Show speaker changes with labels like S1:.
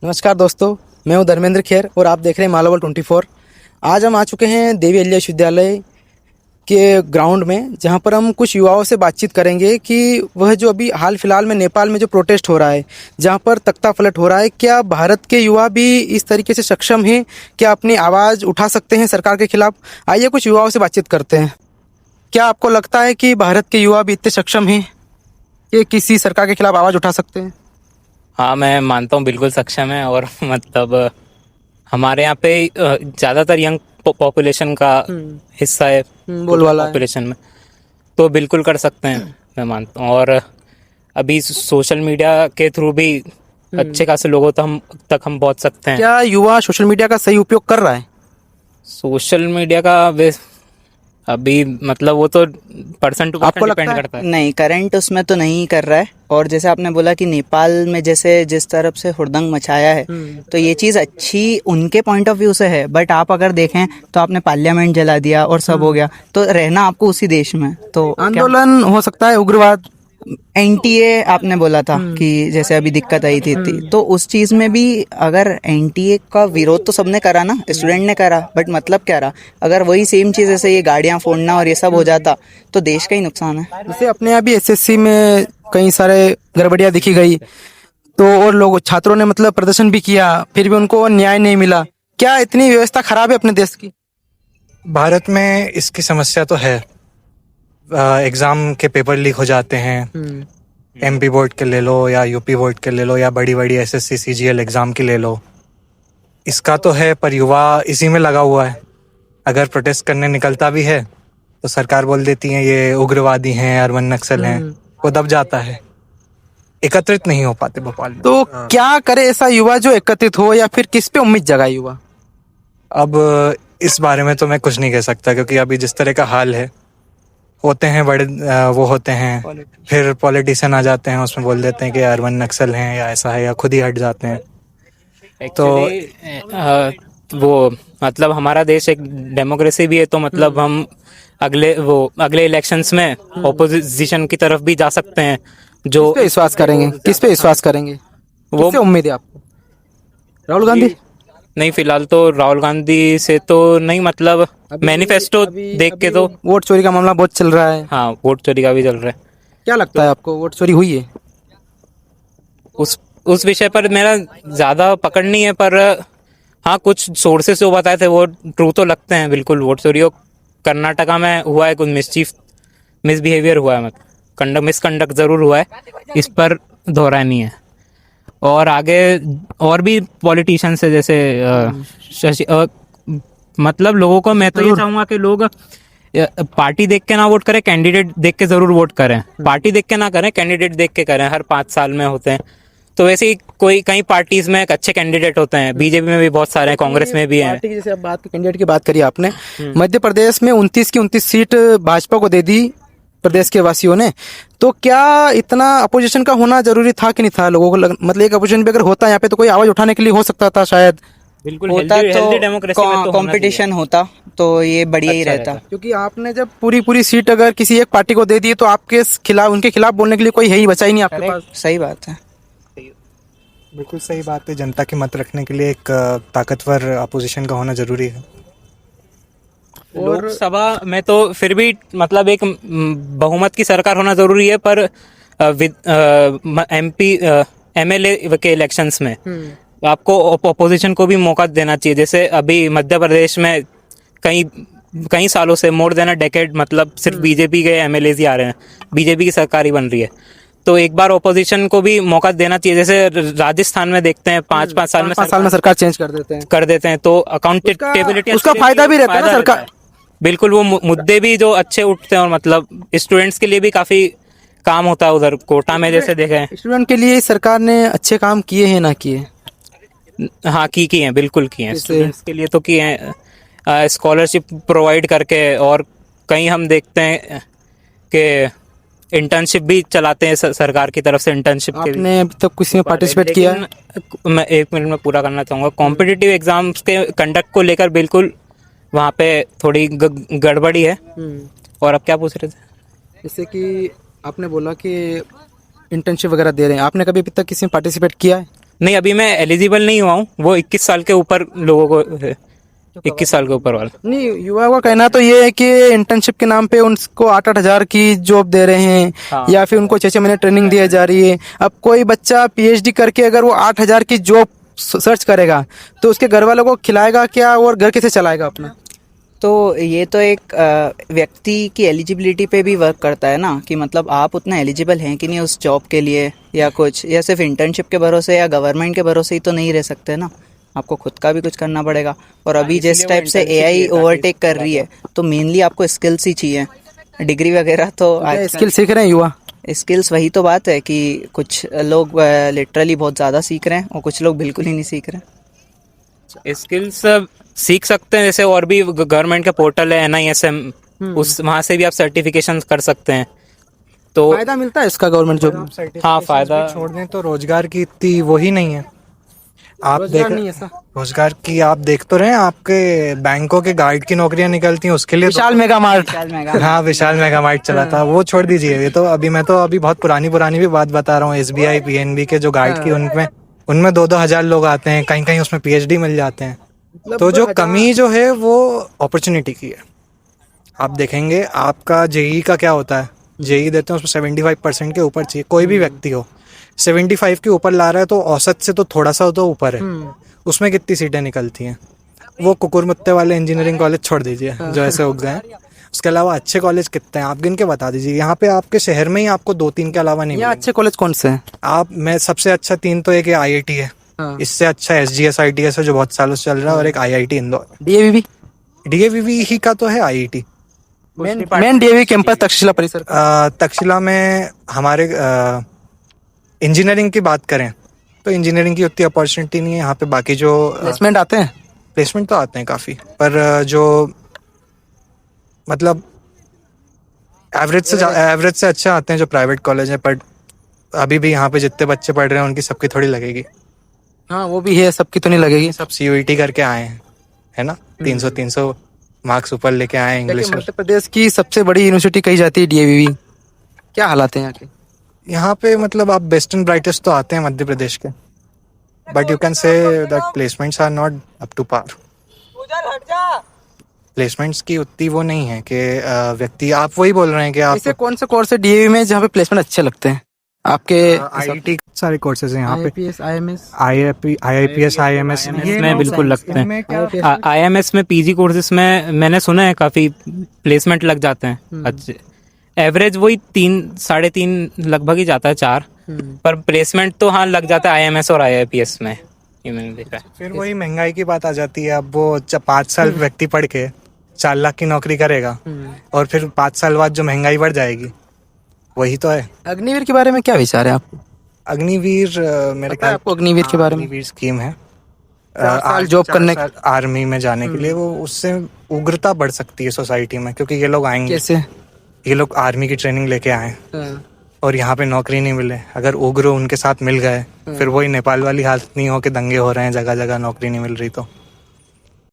S1: नमस्कार दोस्तों, मैं हूं धर्मेंद्र खेर और आप देख रहे हैं मालावल 24। आज हम आ चुके हैं देवी अहिल्या विश्वविद्यालय के ग्राउंड में, जहां पर हम कुछ युवाओं से बातचीत करेंगे कि वह जो अभी हाल फिलहाल में नेपाल में जो प्रोटेस्ट हो रहा है, जहां पर तख्ता पलट हो रहा है, क्या भारत के युवा भी इस तरीके से सक्षम हैं? क्या अपनी आवाज़ उठा सकते हैं सरकार के खिलाफ? आइए कुछ युवाओं से बातचीत करते हैं। क्या आपको लगता है कि भारत के युवा भी इतने सक्षम हैं कि किसी सरकार के खिलाफ आवाज़ उठा सकते हैं?
S2: हाँ, मैं मानता हूँ बिल्कुल सक्षम है। और मतलब हमारे यहाँ पे ज़्यादातर यंग पॉपुलेशन का हिस्सा है
S1: बोलबाला है।
S2: पॉपुलेशन में, तो बिल्कुल कर सकते हैं मैं मानता हूँ। और अभी सोशल मीडिया के थ्रू भी अच्छे खासे लोगों तक हम पहुँच सकते हैं।
S1: क्या युवा सोशल मीडिया का सही उपयोग कर रहा है?
S2: सोशल मीडिया का अभी मतलब वो तो पर्सन टू
S1: आपको
S2: पर्सन
S1: लगता
S2: डिपेंड
S1: है?
S2: करता है।
S3: नहीं, करंट उसमें तो नहीं कर रहा है। और जैसे आपने बोला कि नेपाल में जैसे जिस तरफ से हुड़दंग मचाया है, तो ये चीज़ अच्छी उनके पॉइंट ऑफ व्यू से है। बट आप अगर देखें तो आपने पार्लियामेंट जला दिया और सब हो गया, तो रहना आपको उसी देश में तो
S1: आंदोलन हो सकता है, उग्रवाद।
S3: एनटीए आपने बोला था कि जैसे अभी दिक्कत आई थी इतनी, तो उस चीज में भी अगर एनटीए का विरोध तो सबने करा ना, स्टूडेंट ने करा, बट मतलब क्या रहा? अगर वही सेम चीज जैसे ये गाड़ियां फोड़ना और ये सब हो जाता तो देश का ही नुकसान है।
S1: जैसे अपने यहाँ भी एसएससी में कई सारे गड़बड़ियाँ दिखी गई, तो और लोग छात्रों ने मतलब प्रदर्शन भी किया, फिर भी उनको न्याय नहीं मिला। क्या इतनी व्यवस्था खराब है अपने देश की?
S4: भारत में इसकी समस्या तो है। एग्ज़ाम के पेपर लीक हो जाते हैं। एमपी बोर्ड के ले लो या यूपी बोर्ड के ले लो या बड़ी बड़ी एसएससी सीजीएल एग्ज़ाम की ले लो, इसका तो है। पर युवा इसी में लगा हुआ है। अगर प्रोटेस्ट करने निकलता भी है तो सरकार बोल देती है ये उग्रवादी हैं, अर्बन नक्सल हैं, वो दब जाता है। एकत्रित नहीं हो पाते भोपाल में।
S1: तो क्या करे ऐसा युवा जो एकत्रित हो, या फिर किस पे उम्मीद जगाए युवा?
S4: अब इस बारे में तो मैं कुछ नहीं कह सकता, क्योंकि अभी जिस तरह का हाल है, होते हैं बड़े वो होते हैं, फिर पॉलिटिशियन आ जाते हैं, उसमें बोल देते हैं कि अर्बन नक्सल हैं या ऐसा है, या खुद ही हट जाते हैं। तो
S2: वो मतलब हमारा देश एक डेमोक्रेसी भी है, तो मतलब हम अगले इलेक्शंस में ऑपोजिशन की तरफ भी जा सकते हैं। जो
S1: किस पे विश्वास करेंगे? किस पे विश्वास करेंगे?
S2: वो
S1: किससे उम्मीद है आपको? राहुल गांधी?
S2: नहीं, फिलहाल तो राहुल गांधी से तो नहीं, मतलब मैनिफेस्टो देख के तो।
S1: वोट चोरी का मामला बहुत चल रहा है।
S2: हाँ, वोट चोरी का भी चल रहा है।
S1: क्या लगता है आपको, वोट चोरी हुई है?
S2: उस विषय पर मेरा ज्यादा पकड़ नहीं है, पर हाँ, कुछ सोर्सेस जो बताए थे वो ट्रू तो लगते हैं बिल्कुल। वोट चोरी कर्नाटका में हुआ है, कुछ मिसबिहेवियर हुआ है, मतलब मिसकंडक्ट जरूर हुआ है, इस पर दोहरा नहीं है। और आगे और भी पॉलिटिशियंस है, जैसे मतलब लोगों को मैं तो ये चाहूंगा कि लोग पार्टी देख के ना वोट करें, कैंडिडेट देख के जरूर वोट करें। पार्टी देख के ना करें, कैंडिडेट देख के करें। हर 5 साल में होते हैं, तो वैसे ही कई पार्टीज में अच्छे कैंडिडेट होते हैं। बीजेपी में भी बहुत सारे हैं, कांग्रेस में भी हैं।
S1: पार्टी की जैसे अब बात कैंडिडेट की बात करी आपने, मध्य प्रदेश में 29 की 29 सीट भाजपा को दे दी प्रदेश के वासियों ने। तो क्या इतना अपोजिशन का होना जरूरी था कि नहीं था? लोगों को मतलब एक अपोजिशन भी अगर होता यहाँ पे तो कोई आवाज उठाने के लिए हो सकता था शायद।
S2: बिल्कुल,
S3: होता
S2: हेल्दी डेमोक्रेसी में तो
S3: कंपटीशन होता तो ये बढ़िया ही
S2: अच्छा
S3: रहता।
S1: क्योंकि आपने जब पूरी सीट अगर किसी एक पार्टी को दे दी, तो आपके खिलाफ, उनके खिलाफ बोलने के लिए कोई है ही बचा ही नहीं आपके पास।
S3: सही बात है।
S4: बिल्कुल सही बात है। जनता की मत रखने के लिए एक ताकतवर अपोजिशन का होना जरूरी है।
S2: लोकसभा में तो फिर भी मतलब एक बहुमत की सरकार होना जरूरी है, पर एमपी एमएलए के इलेक्शंस में आपको अपोजिशन को भी मौका देना चाहिए। जैसे अभी मध्य प्रदेश में कई सालों से, मोर देन अ डेकेड, मतलब सिर्फ बीजेपी के एमएलए ही आ रहे हैं, बीजेपी की सरकार ही बन रही है। तो एक बार ऑपोजिशन को भी मौका देना चाहिए। जैसे राजस्थान में देखते हैं, 5 साल में
S1: सरकार चेंज कर देते हैं,
S2: तो अकाउंटेबिलिटी,
S1: उसका फायदा भी रहता है ना सरकार।
S2: बिल्कुल, वो मुद्दे भी जो अच्छे उठते हैं, और मतलब स्टूडेंट्स के लिए भी काफी काम होता है। उधर कोटा में जैसे देखें,
S1: स्टूडेंट के लिए सरकार ने अच्छे काम किए हैं ना किए?
S2: हाँ, किए हैं, बिल्कुल किए हैं। स्टूडेंट्स के लिए तो किए हैं, स्कॉलरशिप प्रोवाइड करके। और कहीं हम देखते हैं कि इंटर्नशिप भी चलाते हैं सरकार की तरफ से। इंटर्नशिप के
S1: आपने अभी तक किसी में पार्टिसिपेट किया है?
S2: मैं 1 मिनट में पूरा करना चाहूँगा। कॉम्पिटिटिव एग्जाम्स के कंडक्ट को लेकर बिल्कुल वहाँ पे थोड़ी गड़बड़ी है। और अब क्या पूछ रहे थे?
S1: जैसे कि आपने बोला कि इंटर्नशिप वगैरह दे रहे हैं, आपने कभी अभी तक किसी में पार्टिसिपेट किया है?
S2: नहीं, अभी मैं एलिजिबल नहीं हुआ हूँ, वो 21 साल के ऊपर लोगों को है, 21 साल के ऊपर वाला।
S1: नहीं, युवा का कहना तो ये है कि इंटर्नशिप के नाम पे उनको 8-8 हज़ार की जॉब दे रहे हैं,
S2: हाँ।
S1: या फिर उनको 6-6 महीने ट्रेनिंग दी जा रही है। अब कोई बच्चा पीएचडी करके अगर वो 8 हज़ार की जॉब सर्च करेगा तो उसके घर वालों को खिलाएगा क्या और घर कैसे चलाएगा अपना?
S3: तो ये तो एक व्यक्ति की एलिजिबिलिटी पे भी वर्क करता है ना, कि मतलब आप उतना एलिजिबल हैं कि नहीं उस जॉब के लिए, या कुछ, या सिर्फ इंटर्नशिप के भरोसे या गवर्नमेंट के भरोसे ही तो नहीं रह सकते ना, आपको खुद का भी कुछ करना पड़ेगा। और अभी जिस टाइप से एआई ओवरटेक कर रही है, तो मेनली आपको स्किल्स ही चाहिए, डिग्री वगैरह तो
S1: स्किल सीख रहे हैं युवा?
S3: स्किल्स, वही तो बात है कि कुछ लोग लिटरली बहुत ज़्यादा सीख रहे हैं और कुछ लोग बिल्कुल ही नहीं सीख रहे।
S2: स्किल्स सीख सकते हैं, जैसे और भी गवर्नमेंट का पोर्टल है NISM, उस वहाँ से भी आप सर्टिफिकेशन कर सकते हैं। तो
S1: फायदा मिलता है इसका गवर्नमेंट जॉब?
S2: हाँ, फायदा
S4: छोड़ दें तो रोजगार की इतनी वही नहीं है। आप
S1: रोजगार नहीं है ऐसा?
S4: रोजगार की आप देख तो रहे हैं, आपके बैंकों के गार्ड की नौकरियां निकलती हैं, उसके लिए
S1: विशाल मेगा मार्ट।
S4: हाँ, विशाल मेगा मार्ट चला था, वो छोड़ दीजिए। ये तो अभी बहुत पुरानी भी बात बता रहा हूँ। SBI PNB के जो गार्ड की उनमें 2-2 हज़ार लोग आते हैं, कहीं कहीं उसमें PhD मिल जाते हैं। तो जो कमी जो है वो अपॉर्चुनिटी की है। आप देखेंगे आपका जेई का क्या होता है, जेई देते हैं उसमें 75% के ऊपर चाहिए, कोई भी व्यक्ति हो 75 के ऊपर ला रहा है तो औसत से तो थोड़ा सा तो ऊपर है। उसमें कितनी सीटें निकलती हैं? वो कुकुरमुत्ते वाले इंजीनियरिंग कॉलेज छोड़ दीजिए जो ऐसे उग गए हैं, उसके अलावा अच्छे कॉलेज कितने हैं आप गिन के बता दीजिए। यहाँ पे आपके शहर में ही आपको 2-3 के अलावा नहीं
S1: यहाँ
S4: मिलेंगे।
S1: अच्छे कॉलेज कौन से हैं?
S4: मैं सबसे अच्छा 3 तो एक IIT है, इससे अच्छा SGS ITS है जो बहुत सालों से चल रहा है, और एक IIT इंदौर। DAVV ही का तो है IIT।
S1: Main DAV campus Takshashila परिसर का।
S4: तक्षशिला में हमारे इंजीनियरिंग की बात करें तो इंजीनियरिंग की उतनी अपॉर्चुनिटी नहीं है यहाँ पे। बाकी जो
S1: प्लेसमेंट आते हैं,
S4: प्लेसमेंट तो आते हैं काफ़ी, पर जो मतलब एवरेज से अच्छा आते हैं जो प्राइवेट कॉलेज हैं। पर अभी भी यहाँ पे जितने बच्चे पढ़ रहे हैं उनकी सबकी थोड़ी लगेगी।
S1: हाँ वो भी है, सबकी तो नहीं लगेगी।
S4: सब CUET करके आए हैं, है ना, 300 मार्क्स ऊपर लेके आए हैं इंग्लिश में।
S1: मध्य प्रदेश की सबसे बड़ी यूनिवर्सिटी कही जाती है डीएवीवी, क्या हालात है यहाँ के?
S4: यहाँ पे मतलब आप बेस्ट एंड ब्राइटेस्ट तो आते हैं मध्य प्रदेश के, but you can say that placements are not up to par. Placements की उतनी वो नहीं है कि व्यक्ति, आप वही बोल रहे हैं कि आप
S1: ऐसे कौन से कोर्स है डीएवी में जहाँ पे प्लेसमेंट अच्छे लगते हैं आपके?
S4: IIT सारे कोर्सेज हैं यहाँ पे,
S1: IIPS, IMS,
S4: IIPS IMS
S2: में बिल्कुल लगते हैं। IMS में PG कोर्सेज में मैंने सुना है काफ़ी प्लेसमेंट लग जाते हैं अच्छे। एवरेज वही 3-3.5 लगभग ही जाता है 4, पर प्लेसमेंट तो हाँ लग जाता है IMS और IIPS में, ये मैंने देखा है।
S4: फिर वही महंगाई की बात आ जाती है। अब वो 5 साल व्यक्ति पढ़ के 4 लाख की नौकरी करेगा और फिर 5 साल बाद जो महंगाई बढ़ जाएगी वही तो है।
S1: अग्निवीर के बारे में क्या विचार है आपको?
S4: अग्निवीर मेरे ख्याल
S1: आपको अग्निवीर के बारे में?
S4: अग्निवीर स्कीम है
S1: 4 साल जॉब करने की,
S4: आर्मी में जाने के लिए। वो उससे उग्रता बढ़ सकती है सोसाइटी में, क्योंकि ये लोग आएंगे,
S1: कैसे?
S4: ये लोग आर्मी की ट्रेनिंग लेके आए और यहाँ पे नौकरी नहीं मिले, अगर उग्र उनके साथ मिल गए फिर वही नेपाल वाली हालत नहीं हो कि दंगे हो रहे हैं जगह जगह नौकरी नहीं मिल रही। तो